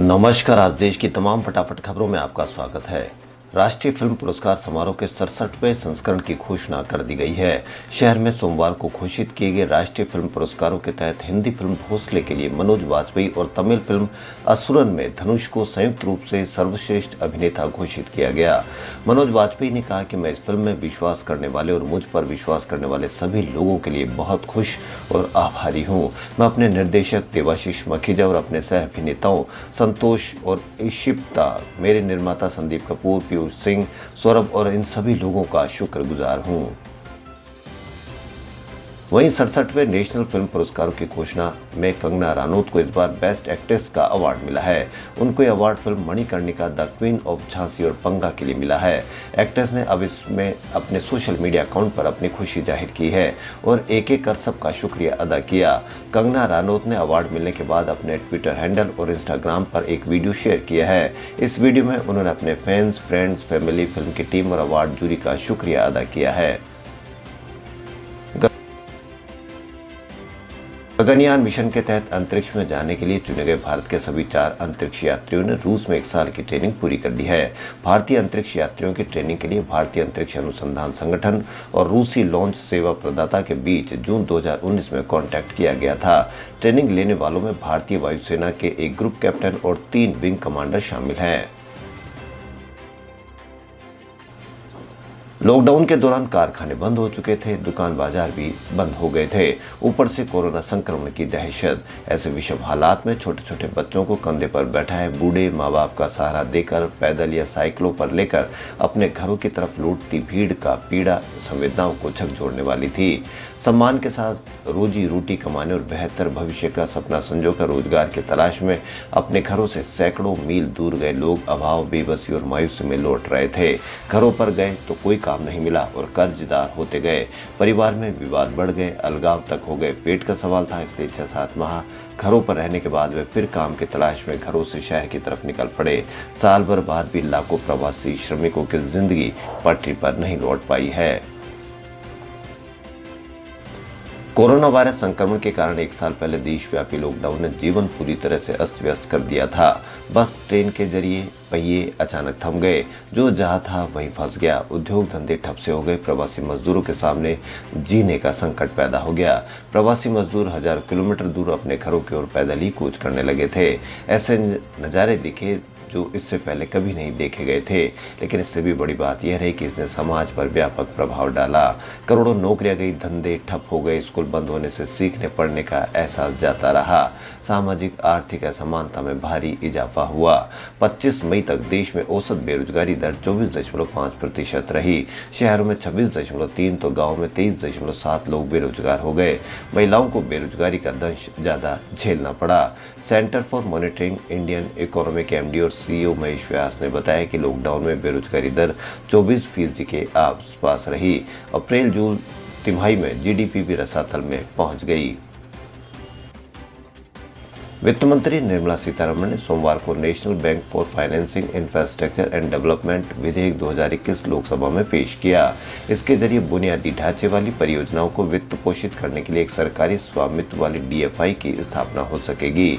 नमस्कार। आज देश की तमाम फटाफट खबरों में आपका स्वागत है। राष्ट्रीय फिल्म पुरस्कार समारोह के 67वें संस्करण की घोषणा कर दी गई है। शहर में सोमवार को घोषित किए गए राष्ट्रीय फिल्म पुरस्कारों के तहत हिंदी फिल्म भोसले के लिए मनोज वाजपेयी और तमिल फिल्म असुरन में धनुष को संयुक्त रूप से सर्वश्रेष्ठ अभिनेता घोषित किया गया। मनोज वाजपेयी ने कहा कि मैं इस फिल्म में विश्वास करने वाले और मुझ पर विश्वास करने वाले सभी लोगों के लिए बहुत खुश और आभारी हूँ। मैं अपने निर्देशक देवाशीष मखीजा और अपने सह अभिनेताओं संतोष और इशिप्ता, मेरे निर्माता संदीप कपूर, पीयूष सिंह, सौरभ और इन सभी लोगों का शुक्रगुजार हूं। वहीं 67वें नेशनल फिल्म पुरस्कारों की घोषणा में कंगना रनौत को इस बार बेस्ट एक्ट्रेस का अवार्ड मिला है। उनको यह award film Manikarnika the queen of Jhansi और पंगा के लिए मिला है। एक्ट्रेस ने अब इसमें अपने सोशल मीडिया अकाउंट पर अपनी खुशी जाहिर की है और एक एक कर सबका शुक्रिया अदा किया। कंगना रनौत ने अवार्ड मिलने के बाद अपने ट्विटर हैंडल और इंस्टाग्राम पर एक वीडियो शेयर किया है। इस वीडियो में उन्होंने अपने फैंस, फ्रेंड्स, फैमिली, फिल्म की टीम और अवार्ड जूरी का शुक्रिया अदा किया है। गगनयान मिशन के तहत अंतरिक्ष में जाने के लिए चुने गए भारत के सभी 4 अंतरिक्ष यात्रियों ने रूस में 1 साल की ट्रेनिंग पूरी कर ली है। भारतीय अंतरिक्ष यात्रियों की ट्रेनिंग के लिए भारतीय अंतरिक्ष अनुसंधान संगठन और रूसी लॉन्च सेवा प्रदाता के बीच जून 2019 में कॉन्टैक्ट किया गया था। ट्रेनिंग लेने वालों में भारतीय वायुसेना के एक ग्रुप कैप्टन और 3 विंग कमांडर शामिल हैं। लॉकडाउन के दौरान कारखाने बंद हो चुके थे, दुकान बाजार भी बंद हो गए थे। ऊपर से कोरोना संक्रमण की दहशत। ऐसे विषम हालात में छोटे छोटे बच्चों को कंधे पर बैठाए बूढ़े माँ बाप का सहारा देकर पैदल या साइकिलों पर लेकर अपने घरों की तरफ लौटती भीड़ का पीड़ा संवेदनाओं को झकझोरने वाली थी। सम्मान के साथ रोजी रोटी कमाने और बेहतर भविष्य का सपना संजोकर रोजगार की तलाश में अपने घरों से सैकड़ों मील दूर गए लोग अभाव, बेबसी और मायूसी में लौट रहे थे। घरों पर गए तो कोई काम नहीं मिला और कर्जदार होते गए। परिवार में विवाद बढ़ गए, अलगाव तक हो गए। पेट का सवाल था, इसलिए 6-7 माह घरों पर रहने के बाद वे फिर काम की तलाश में घरों से शहर की तरफ निकल पड़े। साल भर बाद भी लाखों प्रवासी श्रमिकों की जिंदगी पटरी पर नहीं लौट पाई है। कोरोना वायरस संक्रमण के कारण 1 साल पहले देशव्यापी लॉकडाउन ने जीवन पूरी तरह से अस्त व्यस्त कर दिया था। बस ट्रेन के जरिए पहिए अचानक थम गए, जो जहां था वहीं फंस गया। उद्योग धंधे ठप से हो गए। प्रवासी मजदूरों के सामने जीने का संकट पैदा हो गया। प्रवासी मजदूर हजारों किलोमीटर दूर अपने घरों की ओर पैदल ही कूच करने लगे थे। ऐसे नज़ारे दिखे जो इससे पहले कभी नहीं देखे गए थे। लेकिन इससे भी बड़ी बात यह रही कि इसने समाज पर व्यापक प्रभाव डाला। करोड़ों नौकरियां गई, धंधे ठप हो गए, स्कूल बंद होने से सीखने पढ़ने का एहसास जाता रहा। सामाजिक आर्थिक असमानता में भारी इजाफा हुआ। 25 मई तक देश में औसत बेरोजगारी दर 24.5% रही। शहरों में 26.3 तो गाँव में 23.7 लोग बेरोजगार हो गए। महिलाओं को बेरोजगारी का दंश ज्यादा झेलना पड़ा। Centre for monitoring Indian economy के एमडी और सीईओ महेश व्यास ने बताया कि लॉकडाउन में बेरोजगारी दर 24% के आसपास रही। अप्रैल जून तिमाही में जीडीपी भी रसातल में पहुंच गई। वित्त मंत्री निर्मला सीतारमण ने सोमवार को national bank for financing infrastructure and development विधेयक 2021 लोकसभा में पेश किया। इसके जरिए बुनियादी ढांचे वाली परियोजनाओं को वित्त पोषित करने के लिए एक सरकारी स्वामित्व वाली डीएफआई की स्थापना हो सकेगी।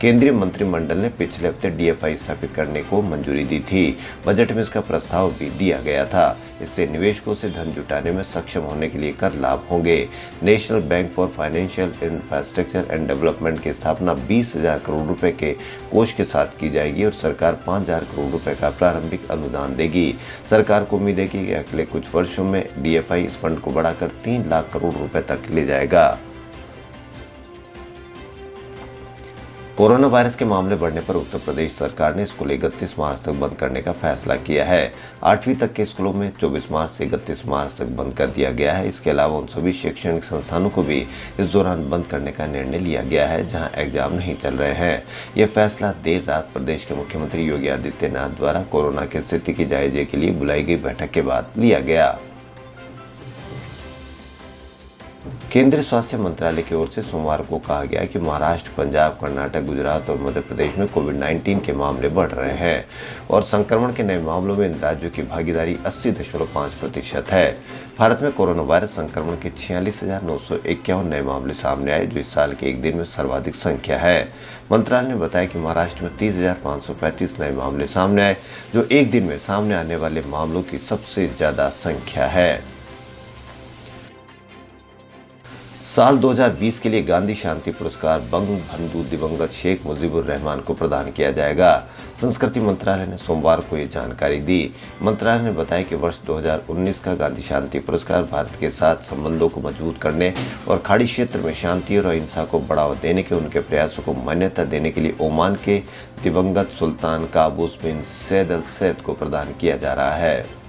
केंद्रीय मंत्रिमंडल ने पिछले हफ्ते डीएफआई स्थापित करने को मंजूरी दी थी। बजट में इसका प्रस्ताव भी दिया गया था। इससे निवेशकों से धन जुटाने में सक्षम होने के लिए कर लाभ होंगे। National bank for financial infrastructure and development की स्थापना 20,000 करोड़ रुपए के कोष के साथ की जाएगी और सरकार 5,000 करोड़ रुपए का प्रारंभिक अनुदान देगी। सरकार को उम्मीद है कि अगले कुछ वर्षों में डीएफआई इस फंड को बढ़ाकर 3 लाख करोड़ रुपए तक ले जाएगा। कोरोना वायरस के मामले बढ़ने पर उत्तर प्रदेश सरकार ने स्कूल 31 मार्च तक बंद करने का फैसला किया है। 8वीं तक के स्कूलों में 24 मार्च से 31 मार्च तक बंद कर दिया गया है। इसके अलावा उन सभी शैक्षणिक संस्थानों को भी इस दौरान बंद करने का निर्णय लिया गया है जहां एग्जाम नहीं चल रहे हैं। यह फैसला देर रात प्रदेश के मुख्यमंत्री योगी आदित्यनाथ द्वारा कोरोना की स्थिति के जायजे के लिए बुलाई गई बैठक के बाद लिया गया। केंद्रीय स्वास्थ्य मंत्रालय की ओर से सोमवार को कहा गया कि महाराष्ट्र, पंजाब, कर्नाटक, गुजरात और मध्य प्रदेश में कोविड-19 के मामले बढ़ रहे हैं और संक्रमण के नए मामलों में इन राज्यों की भागीदारी 80.5% है। भारत में कोरोना वायरस संक्रमण के 46,951 नए मामले सामने आए, जो इस साल के एक दिन में सर्वाधिक संख्या है। मंत्रालय ने बताया कि महाराष्ट्र में 30,535 नए मामले सामने आए, जो एक दिन में सामने आने वाले मामलों की सबसे ज्यादा संख्या है। साल 2020 के लिए गांधी शांति पुरस्कार बंगबंधु दिवंगत शेख मुजीबुर रहमान को प्रदान किया जाएगा। संस्कृति मंत्रालय ने सोमवार को ये जानकारी दी। मंत्रालय ने बताया कि वर्ष 2019 का गांधी शांति पुरस्कार भारत के साथ संबंधों को मजबूत करने और खाड़ी क्षेत्र में शांति और अहिंसा को बढ़ावा देने के उनके प्रयासों को मान्यता देने के लिए ओमान के दिवंगत सुल्तान काबूस बिन सैद अल सैद को प्रदान किया जा रहा है।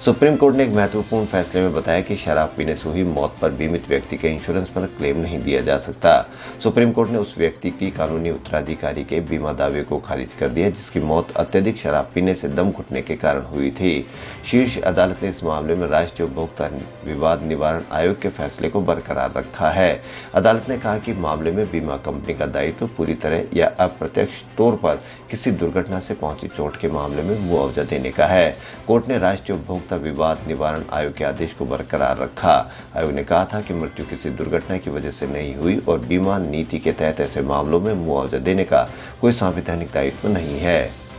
सुप्रीम कोर्ट ने एक महत्वपूर्ण फैसले में बताया कि शराब पीने से हुई मौत पर बीमित व्यक्ति के इंश्योरेंस पर क्लेम नहीं दिया जा सकता। सुप्रीम कोर्ट ने उस व्यक्ति की कानूनी उत्तराधिकारी के बीमा दावे को खारिज कर दिया जिसकी मौत अत्यधिक शराब पीने से दम घुटने के कारण हुई थी। शीर्ष अदालत ने इस मामले में राष्ट्रीय उपभोक्ता विवाद निवारण आयोग के फैसले को बरकरार रखा है। अदालत ने कहा कि मामले में बीमा कंपनी का दायित्व पूरी तरह या अप्रत्यक्ष तौर पर किसी दुर्घटना से पहुंची चोट के मामले में मुआवजा देने का है। कोर्ट ने राष्ट्रीय उपभोक्ता विवाद निवारण आयोग के आदेश को बरकरार रखा। आयोग ने कहा था कि मृत्यु किसी दुर्घटना की वजह से नहीं हुई और बीमा नीति के तहत ऐसे मामलों में मुआवजा देने का कोई संवैधानिक दायित्व नहीं है।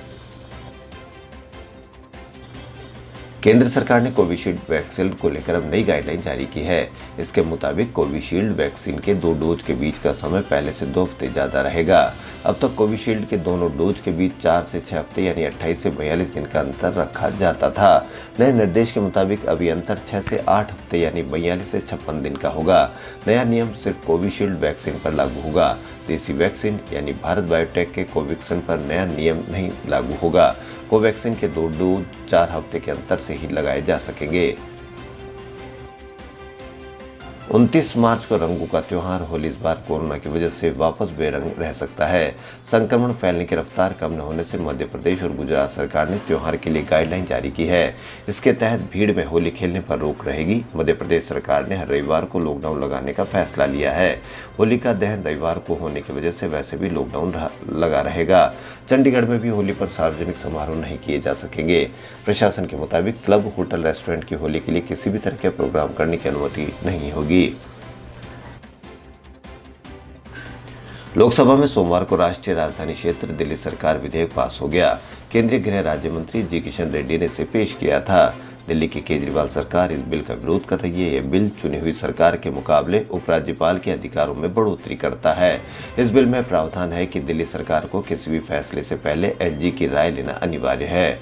केंद्र सरकार ने कोविशील्ड वैक्सीन को लेकर अब नई गाइडलाइन जारी की है। इसके मुताबिक कोविशील्ड वैक्सीन के 2 डोज के बीच का समय पहले से 2 हफ्ते ज्यादा रहेगा। अब तक कोविशील्ड के दोनों डोज के बीच 4 से 6 हफ्ते यानी 28 से 42 दिन का अंतर रखा जाता था। नए निर्देश के मुताबिक अभी अंतर 6 से 8 हफ्ते यानी 42 से 56 दिन का होगा। नया नियम सिर्फ कोविशील्ड वैक्सीन पर लागू होगा। देसी वैक्सीन यानी भारत बायोटेक के कोवैक्सीन पर नया नियम नहीं लागू होगा। कोवैक्सीन के 2 डोज 4 हफ्ते के अंतर से ही लगाए जा सकेंगे। 29 मार्च को रंगों का त्योहार होली इस बार कोरोना की वजह से वापस बेरंग रह सकता है। संक्रमण फैलने की रफ्तार कम न होने से मध्य प्रदेश और गुजरात सरकार ने त्योहार के लिए गाइडलाइन जारी की है। इसके तहत भीड़ में होली खेलने पर रोक रहेगी। मध्य प्रदेश सरकार ने हर रविवार को लॉकडाउन लगाने का फैसला लिया है। होली का दहन रविवार को होने की वजह से वैसे भी लॉकडाउन लगा रहेगा। चंडीगढ़ में भी होली पर सार्वजनिक समारोह नहीं किए जा सकेंगे। प्रशासन के मुताबिक क्लब, होटल, रेस्टोरेंट की होली के लिए किसी भी तरह के प्रोग्राम करने की अनुमति नहीं होगी। लोकसभा में सोमवार को राष्ट्रीय राजधानी क्षेत्र दिल्ली सरकार विधेयक पास हो गया। केंद्रीय गृह राज्य मंत्री जी किशन रेड्डी ने इसे पेश किया था। दिल्ली की केजरीवाल सरकार इस बिल का विरोध कर रही है। यह बिल चुनी हुई सरकार के मुकाबले उपराज्यपाल के अधिकारों में बढ़ोतरी करता है। इस बिल में प्रावधान है कि दिल्ली सरकार को किसी भी फैसले से पहले एलजी की राय लेना अनिवार्य है।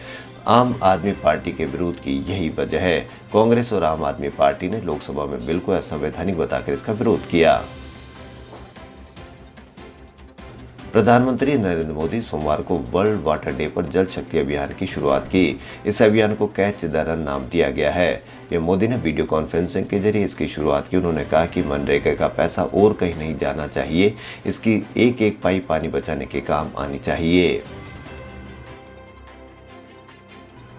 आम आदमी पार्टी के विरोध की यही वजह है। कांग्रेस और आम आदमी पार्टी ने लोकसभा में बिल को असंवैधानिक बताकर इसका विरोध किया। प्रधानमंत्री नरेंद्र मोदी सोमवार को वर्ल्ड वाटर डे पर जल शक्ति अभियान की शुरुआत की। इस अभियान को कैच द रन नाम दिया गया है। पीएम मोदी ने वीडियो कॉन्फ्रेंसिंग के जरिए इसकी शुरुआत की। उन्होंने कहा कि मनरेगा का पैसा और कहीं नहीं जाना चाहिए, इसकी एक एक पाई पानी बचाने के काम आनी चाहिए।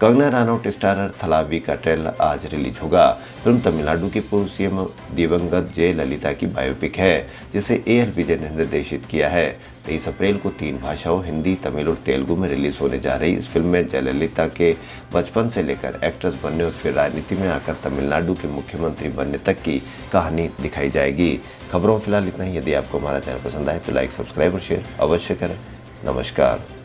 कंगना रनौत स्टारर थलावी का ट्रेलर आज रिलीज होगा। फिल्म तमिलनाडु की पूर्व सीएम दिवंगत जयललिता की बायोपिक है, जिसे AL विजय ने निर्देशित किया है। 23 अप्रैल को 3 भाषाओं हिंदी, तमिल और तेलुगु में रिलीज होने जा रही इस फिल्म में जयललिता के बचपन से लेकर एक्ट्रेस बनने और फिर राजनीति में आकर तमिलनाडु के मुख्यमंत्री बनने तक की कहानी दिखाई जाएगी। खबरों फिलहाल इतना ही। यदि आपको हमारा चैनल पसंद आए तो लाइक, सब्सक्राइब और शेयर अवश्य करें। नमस्कार।